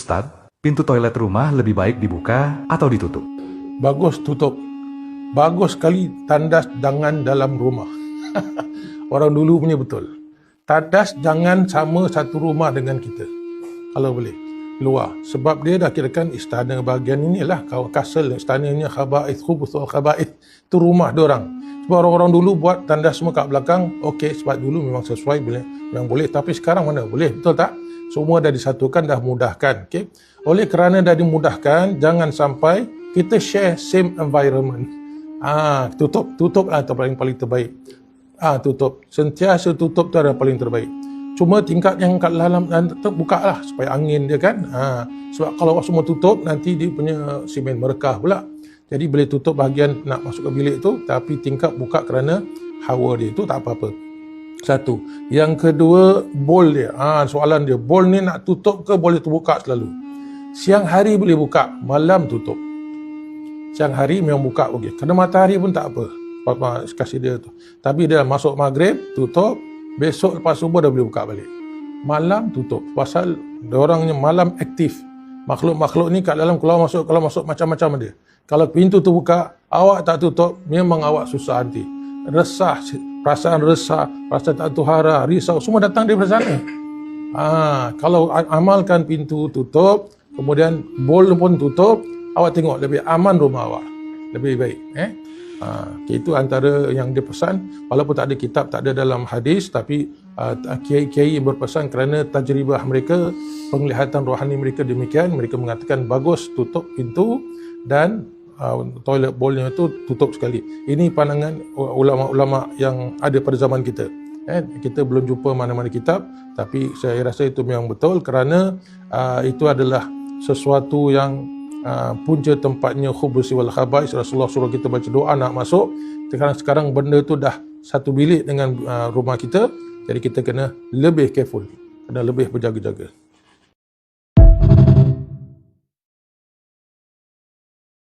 Ustadz, pintu toilet rumah lebih baik dibuka atau ditutup? Bagus tutup. Bagus sekali tandas jangan dalam rumah. Orang dulu punya betul. Tandas jangan sama satu rumah dengan kita. Kalau boleh. Luar. Sebab dia dah kirakan istana bahagian inilah. Castle, istananya khaba'ith, khubuthul khaba'ith. Itu rumah diorang. Sebab orang-orang dulu buat tandas semua kat belakang. Okey, sebab dulu memang sesuai. Memang boleh. Tapi sekarang mana boleh. Betul tak? Semua dah disatukan, dah mudahkan. Okay? Oleh kerana dah dimudahkan, jangan sampai kita share same environment. Tutup lah paling terbaik. Tutup. Sentiasa tutup tu adalah paling terbaik. Cuma tingkat yang kat dalam buka lah supaya angin dia kan. Sebab kalau semua tutup, nanti dia punya simen merekah pula. Jadi boleh tutup bahagian nak masuk ke bilik tu, tapi tingkap buka kerana hawa dia tu tak apa-apa. Satu. Yang kedua, bowl dia. Soalan dia, bowl ni nak tutup ke boleh terbuka selalu? Siang hari boleh buka, malam tutup. Siang hari memang buka okey. Kena matahari pun tak apa. Papa kasih dia tu. Tapi dia masuk maghrib, tutup. Besok lepas subuh dah boleh buka balik. Malam tutup. Pasal diorangnya malam aktif. Makhluk-makhluk ni kat dalam kalau masuk macam-macam dia. Kalau pintu tu buka, awak tak tutup, memang awak susah nanti. Resah, perasaan tak tuhara, risau, semua datang daripada sana. Kalau amalkan pintu tutup, kemudian bowl pun tutup, awak tengok lebih aman rumah awak. Lebih baik. Itu antara yang dia pesan. Walaupun tak ada kitab, tak ada dalam hadis, tapi kiai-kiai berpesan kerana tajribah mereka, penglihatan rohani mereka demikian. Mereka mengatakan bagus tutup pintu dan toilet bowl-nya itu tutup sekali. Ini pandangan ulama-ulama yang ada pada zaman kita. Kita belum jumpa mana-mana kitab, tapi saya rasa itu memang betul kerana itu adalah sesuatu yang punca tempatnya khubusi wal khaba'is. Rasulullah suruh kita baca doa nak masuk. Sekarang benda tu dah satu bilik dengan rumah kita, jadi kita kena lebih careful, kena lebih berjaga-jaga.